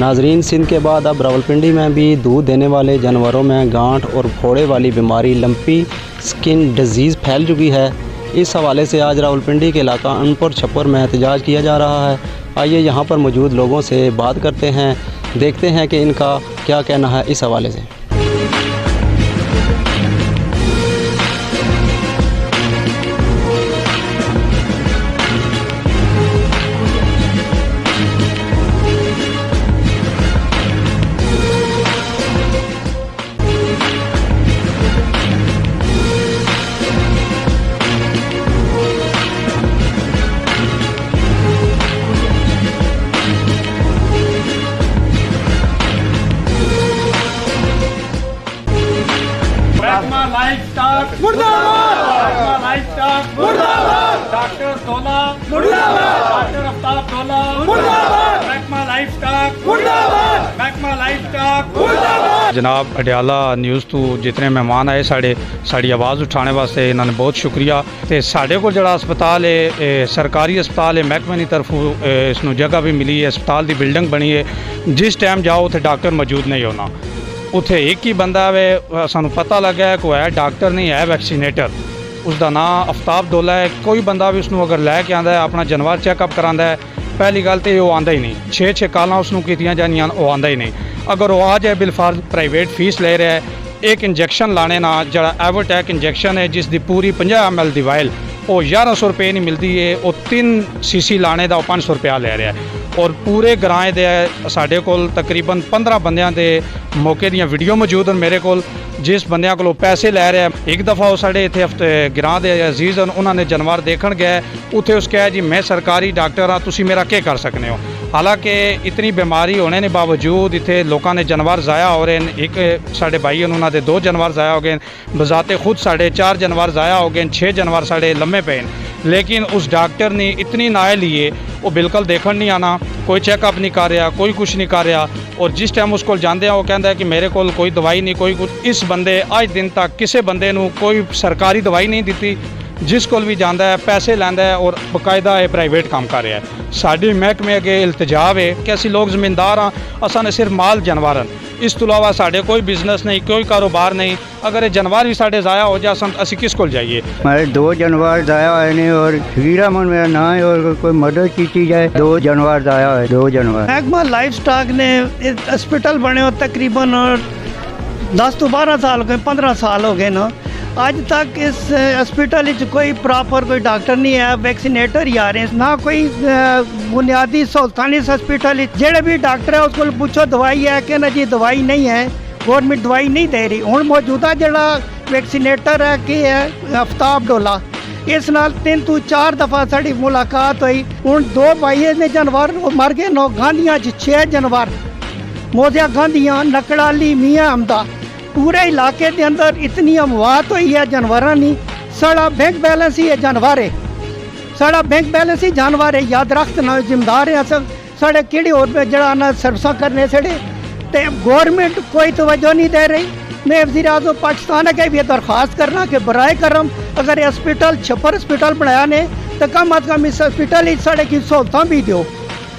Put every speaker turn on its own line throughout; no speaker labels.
नाजरीन, सिंध के बाद अब रावलपिंडी में भी दूध देने वाले जानवरों में गांठ और फोड़े वाली बीमारी लंपी स्किन डिजीज़ फैल चुकी है। इस हवाले से आज रावलपिंडी के इलाका अनपुर छप्पर में एहतजाज किया जा रहा है। आइए यहाँ पर मौजूद लोगों से बात करते हैं, देखते हैं कि इनका क्या कहना है इस हवाले से।
डॉक्टर तोला डॉक्टर अफ्ताब तोला महकमा लाइफ स्टॉक
जनाब अडियाला न्यूज़ तो जितने मेहमान आए साड़ी आवाज़ उठाने वास्ते इन्होंने बहुत शुक्रिया। तो साढ़े को जड़ा अस्पताल है सरकारी अस्पताल है, महकमे की तरफों इसनों जगह भी मिली है, अस्पताल की बिल्डिंग बनी है। जिस टाइम जाओ उत्थे डॉक्टर मौजूद नहीं होना, उत्थे एक ही बंदा वे सानू पता लगा है कोई है डॉक्टर नहीं है वैक्सीनेटर, उसका नाम अफ्ताब डोला है। कोई बंदा भी उसनों अगर लैके आंदा है अपना जानवर चैकअप करांदा है, पहली गल तो वो आंदा ही नहीं। 6-6 कालां उसनों कीतियां जानियां, वो आंदा ही नहीं। अगर वो आ जाए बिलफार्ज प्राइवेट फीस ले रहा है, एक इंजैक्शन लाने ना जरा एवरटैक इंजैक्शन है जिसकी पूरी 50 ml दी वाइल वो 1100 रुपये नहीं मिलती है, वो 3 cc लाने का 500 रुपया ले रहा है। और पूरे ग्रां दे साढ़े कोल तकरीबन 15 बंदियां दे मौके दियां वीडियो मौजूद हैं मेरे कोल, जिस बंदियां कोलों पैसे लै रहा है। एक दफ़ा वो साढ़े इत्थे हफ्ते ग्रां दे अजीज़ हैं, उन्होंने जानवर देखण गए, उत्थे उस कहा जी मैं सरकारी डॉक्टर हाँ, तुसी मेरा क्या कर सकते हो। हालांकि इतनी बीमारी होने के बावजूद इतने लोगों ने जानवर ज़ाया हो रहे हैं। एक साढ़े भाई हैं, उन्होंने 2 जानवर ज़ाया हो गए, बजाते खुद साढ़े 4 जानवर ज़ाया हो गए, 6 जानवर साढ़े लम्बे पे हैं। लेकिन उस डॉक्टर ने इतनी नाए लिए, वो बिल्कुल देखण नहीं आना, कोई चैकअप नहीं कर रहा, कोई कुछ नहीं कर रहा। और जिस टाइम उसको जाते हैं वो कहता है कि मेरे को कोई दवाई नहीं, कोई कुछ। इस बंदे अज दिन तक किसी बंदे नूं कोई सरकारी दवाई नहीं दी, जिस कोल भी जाता है पैसे लैंदा है और बकायदा है प्राइवेट काम कर रहा है। साडी महकमे अगे इल्तजाव है कि असीं लोग ज़मींदार हाँ, असां ने सिर्फ माल जानवर हैं, इस तो इलावा साढ़े कोई बिजनेस नहीं, कोई कारोबार नहीं। अगर ये जानवर भी साढ़े ज़ाया हो जाए असीं किस कोल जाइए।
मेरे 2 जानवर ज़ाया हुए ने और हीरामन मेरा नाम है, और कोई मदद की जाए। 2 जानवर ज़ाया हुए, 2 जानवर।
महकमा लाइफ स्टॉक ने हॉस्पिटल बने हो तकरीबन 10 तो 12 साल हो गए, 15 साल हो गए ना। आज तक इस हॉस्पिटल कोई प्रॉपर कोई डॉक्टर नहीं है, वैक्सीनेटर ही आ रहे हैं, ना कोई बुनियादी सहूलतां इस हॉस्पिटल। जेड़े भी डॉक्टर है उसको पूछो दवाई है कि ना जी दवाई नहीं है, गवर्नमेंट दवाई नहीं दे रही। हुण मौजूदा जड़ा वैक्सीनेटर है कि है अफ्ताब डोला, इस नाल 3 तो 4 दफ़ा साड़ी मुलाकात हुई। हुण 2 भाई ने जानवर मर गए, 9 गांधियां 6 जानवर, मोदिया गांधियां, नकड़ाली, मियाँ अहमदा, पूरे इलाके के अंदर इतनी अमवात हुई है जानवरां नी। साड़ा बैंक बैलेंस ही है जानवर है, साड़ा बैंक बैलेंस ही जानवर है। याद रख ना जिम्मेदार है अस साढ़े केड़ी होर जड़ा ना सर्विसां करने साढ़े, तो गवर्नमेंट कोई तवज्जो नहीं दे रही। मैं वज़ीर आज़म पाकिस्तान के भी दरख्वास्त करना कि बराए करम अगर हॉस्पिटल छप्पर हॉस्पिटल बनाया ने तो कम अज कम इस हॉस्पिटल साढ़े की सहूलतां भी दो,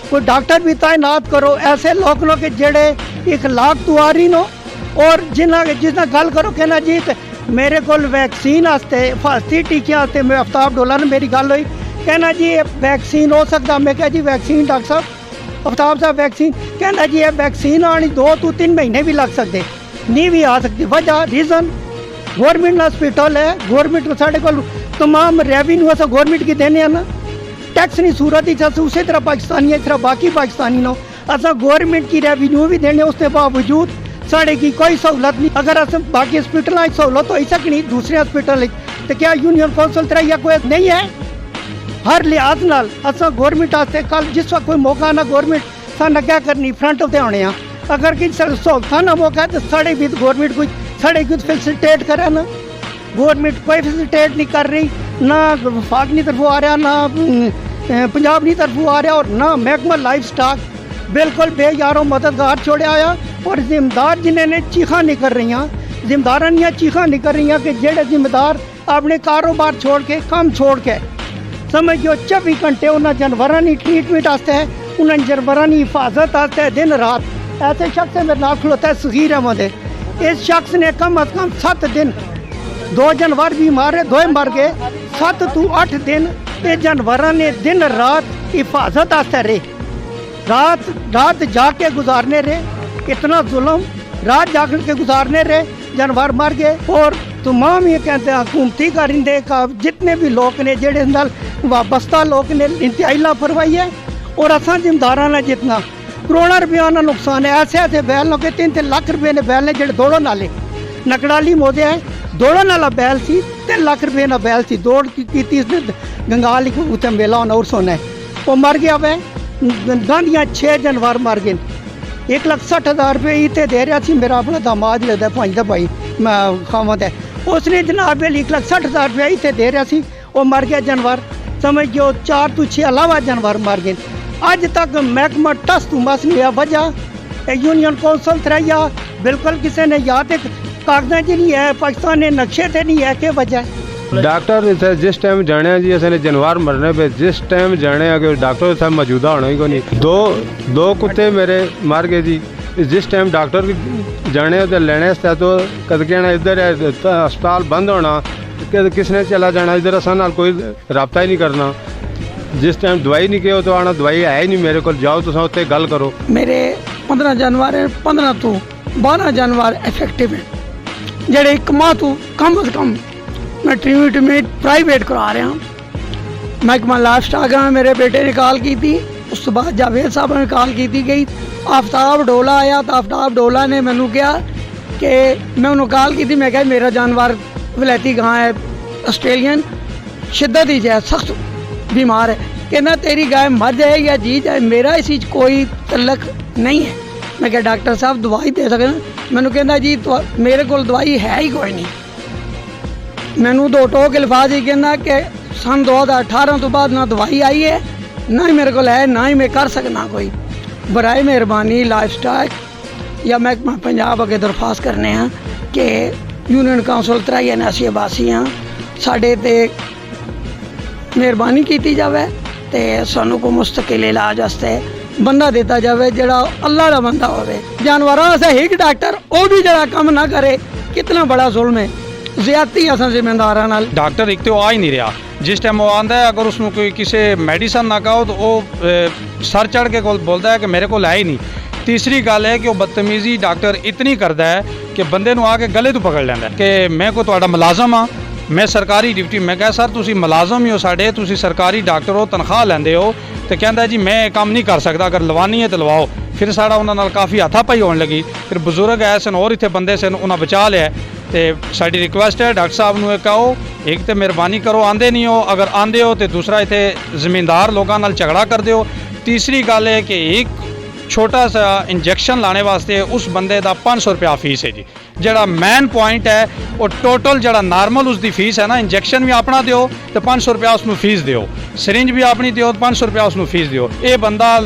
कोई डॉक्टर भी तैनात करो। ऐसे लोग नो कि जेड़े इखलाक तुआरी नो और जिन्हें गल करो कहना जी मेरे को वैक्सीन आस्ते हिफाजती टीके आस्ते मैं अफ्ताब डोला ने मेरी गल हुई, कहना जी वैक्सीन हो सकता। मैं कहा जी वैक्सीन डॉक्टर साहब अफ्ताब साहब वैक्सीन, कहना जी ये वैक्सीन आनी 2 तो 3 महीने भी लग सकते, नहीं भी आ सकती। वजह रीज़न गवर्नमेंट हॉस्पिटल है, गवर्नमेंट को साढ़े को तमाम रेवेन्यू अस गवर्नमेंट की देने ना, टैक्स नहीं सूरत ही उसी तरह पाकिस्तानी है, इस तरह बाकी पाकिस्तानी नो अस गवर्नमेंट की रेवेन्यू भी देने, उसके बावजूद साढ़े की कोई सहूलत नहीं। अगर अस बाकी हॉस्पिटल सहूलत हो ही सकनी दूसरे हॉस्पिटल, तो क्या यूनियन कौंसल तरह या कोई नहीं है। हर लिहाज नाल अस गवर्नमेंट आस्ते कल जिस वक्त कोई मौका ना गवर्नमेंट सन क्या करनी फ्रंट उत्ते आने। अगर कि सहूलत ना मौका तो साढ़े भी गवर्नमेंट कोई साढ़े कुछ फैसिलिटेट करे ना, गवर्नमेंट कोई फैसिलिटेट नहीं कर रही, ना वफाक की तरफों आ रहा, ना पंजाब की तरफों आ रहा, और ना महकमा लाइफ स्टॉक बिल्कुल बेयारों मददगार छोड़े आया। और जिम्मेदार जिन्हें चीखा नहीं कर रही, जिम्मेदार चीखा नहीं कर रही कि जेड़े जिम्मेदार अपने कारोबार छोड़ के काम छोड़ के समझो 24 घंटे उन्होंने जानवरों की ट्रीटमेंट आस्ते उन्होंने जानवरों की हिफाजत आते दिन रात ऐसे शख्स है मेरे नाल खलोता है सगीर अहमद है। इस शख्स ने कम अज़ कम 7 दिन 2 जानवर भी मारे, 2 मर गए। 7 to 8 दिन ये जानवरों ने दिन रात हिफाजत आते रहे, रात जाके गुजारने रहे। इतना जुल्म रात जाग के गुजारने रहे, जानवर मर गए। और तमाम ये कहते हैं हुकूमती कारिंदे का जितने भी लोग ने जेड़े नाल वाबस्ता लोग ने इंतहाई लापरवाही है। और असा जिम्मेदारा ने जितना करोड़ों रुपया का नुकसान है। ऐसे ऐसे बैल लोग 3-3 लाख रुपये ने बैल ने जेड़े दौड़न वाले नकड़ाली मोदे है, दौड़न वाला बैल सी 3 लाख रुपये का बैल सी, दौड़ की इसने गंगाल उत्ते मेला होना और सोना है, वो मर गया वै। गांधियाँ 6 जानवर मर गए। 1,60,000 रुपये इतने दे रहा सी मेरा अपना दामाद लगता है भाई का भाई मैं खावत है, उसने जनाब 1,60,000 रुपया इतने दे रहा सी, वो मर गया जानवर। समझ गयो 4 to 6 अलावा जानवर मर गए। अज तक महकमा टस तू मस नहीं है। वजह यूनियन कौंसल थराइया बिल्कुल किसी ने या तो कागजां च नहीं है, पाकिस्तान ने नक्शे ते नहीं है, कि वजह
डॉक्टर इत्थे जिस टाइम जाने जी असें जानवर मरने पे जिस टाइम जाने कि डॉक्टर इत्थे मौजूदा होना ही कोई नहीं। दो कुत्ते मेरे मर गए जी। जिस टाइम डॉक्टर जाने तो लेने आस्तै तो कद कहना इधर अस्पताल बंद होना, किसने चला जाना इधर, असा नाल कोई रबता ही नहीं करना। जिस टाइम दवाई नहीं कहो तो आना दवाई है ही नहीं मेरे को, जाओ तुम उत्थे गल करो।
मेरे 15 जानवर हैं, 15 to 12 जानवर इफेक्टिव हैं जेड़े एक माह तो कम अज कम मैं ट्रीटमेंट प्राइवेट करा रहा हूँ। महकमा लाइफ स्टॉक में मेरे बेटे ने कॉल की थी, उस तो बाद जावेद साहब ने कॉल की थी गई। आफ्ताब डोला आया तो आफ्ताब डोला ने मैनू कहा कि मैं उन्होंने कॉल की थी, मैं कहा मेरा जानवर वलैती गां है ऑस्ट्रेलियन शिद्दत ही है, सख्त बीमार है, कहना तेरी गाय मर जाए या जी जाए, मेरा इस चीज़ कोई तल्लक नहीं है। मैं क्या डॉक्टर साहब दवाई दे सकते? मैनू कहना जी तो मेरे को दवाई है ही कोई नहीं। मैनू 2 टोक अल्फाज ही कहना कि सन 2018 तो बाद ना दवाई आई है, ना ही मेरे को है, ना ही मैं कर सकना कोई। बराए मेहरबानी लाइफ स्टॉक या महकमा पंजाब अगे दरख्वास्त करने हैं कि यूनियन काउंसिल 83 हाँ साढ़े ते मेहरबानी की जाए तो सानू को मुस्तकिल इलाज वास्ते बंदा दिता जाए जड़ा अल्लाह का बंदा होवे। जानवरों से एक डॉक्टर वो भी जरा काम ना करे, कितना बड़ा जुल्म है, ज्यादती असा जिम्मेदारां नाल।
डॉक्टर एक तो आ ही नहीं रहा, जिस टाइम वो आंदा है अगर उसको कोई किसी मेडिसन ना कहो तो वो सर चढ़ के बोलता है कि मेरे को है ही नहीं। तीसरी गल है कि वो बदतमीजी डॉक्टर इतनी करता है कि बंदे नूं आके गले तो पकड़ लैंदा है कि मैं को तुहाडा मुलाजम हाँ, मैं सरकारी ड्यूटी। मैं कहा सर तुसी मुलाजम ही हो साढ़े, तुसी सरकारी डॉक्टर हो, तनख्वाह लैंदे हो, तो कहता जी मैं काम नहीं कर सकता, अगर लवानी है तो लवाओ। फिर साड़ा उन्हां नाल काफ़ी हाथापाई होने लगी। फिर बजुर्ग आए सन और इत्थे बंदे सन, उन्हें बचा लिया। तो साड़ी रिक्वेस्ट है डॉक्टर साहब नूं कहो एक तो मेहरबानी करो आंदे नहीं हो, अगर आंदे हो तो दूसरा इत्थे ज़मींदार लोगों नाल झगड़ा कर दो। तीसरी गल है कि एक छोटा सा इंजैक्शन लाने वास्ते उस बंदे का 500 रुपया फीस है जी। जड़ा मैन पॉइंट है वो टोटल जड़ा नॉर्मल उसकी फीस है ना, इंजैक्शन भी अपना दियो तो 500 रुपया उसनू फीस दियो, सिरिंज भी अपनी दियो तो 500 रुपया उसनू फीस दियो। ये बंदा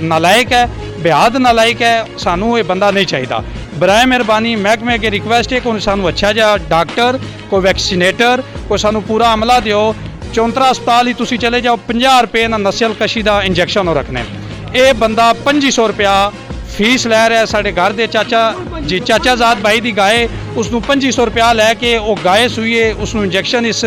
नालायक है, बेहद नालायक है, सानू ये बंदा नहीं चाहिए। बराए मेहरबानी महकमे के रिक्वेस्ट है कि सानू अच्छा जा डॉक्टर कोई वैक्सीनेटर कोई सानू पूरा अमला दियो। चौंतरा अस्पताल ही तुसी चले जाओ, 50 रुपये ना नस्ल कशी का इंजैक्शन हो रखने। ये बंदा 2500 रुपया फीस लै रहा है। साढ़े घर के चाचा जाद भाई की गाय उसनू 2500 रुपया लैके वो गाय सूईए उसनू इंजैक्शन इस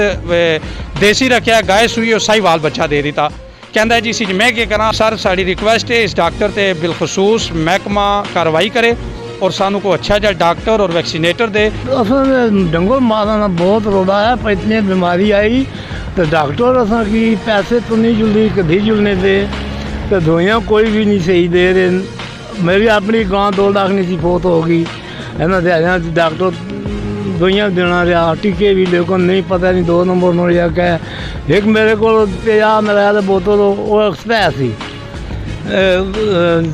देसी रखा, गाय सूईए साहीवाल बच्चा दे दिता। कहता जी इसी मैं क्या करा। सर साड़ी रिक्वेस्ट है इस डॉक्टर ते बिलखसूस महकमा कार्रवाई करे और सानू को अच्छा जा डॉक्टर और वैक्सीनेटर दे।
जंगल मारा बहुत रोड़ा है, पर इतनी बीमारी आई तो डॉक्टर असा की पैसे तो नहीं जुलती कभी जुलने दे, तो दवाइयाँ कोई भी नहीं सही दे रहे। मेरी अपनी गां 2 लाख नहीं सी फौत हो गई है ना, दिहाड़ियाँ डॉक्टर दवाइयाँ देना रहा, टीके भी लेकिन नहीं पता नहीं 2 नंबर नौ या क्या। एक मेरे को 50 मिलाया बोतल वो एक्सपायर सी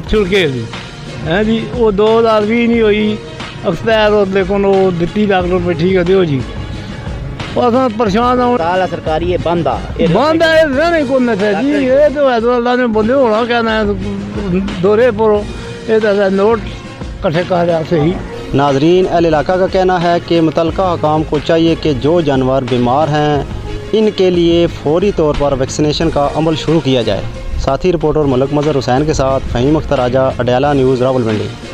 छिड़के दी है जी, वो 2020 नहीं हुई एक्सपायर हो, लेकिन वो दिती डॉक्टर पे ठीक है दियो जी। और परेशान हो
सरकारी ये बंद
है रहने को नशा जी। ये तो अल्लाह ने बंदे होना कहना है दौरे पर ये तो नोट कट्ठे कर रहा सही।
नाजरीन अहल इलाका का कहना है कि मुतल्लिका हुकाम को चाहिए कि जो जानवर बीमार हैं इनके लिए फौरी तौर पर वैक्सीनेशन का अमल शुरू किया जाए। साथी रिपोर्टर मलक मज़हर हुसैन के साथ फ़हीम अख्तर आजा, अडयाला न्यूज़, रावलपिंडी।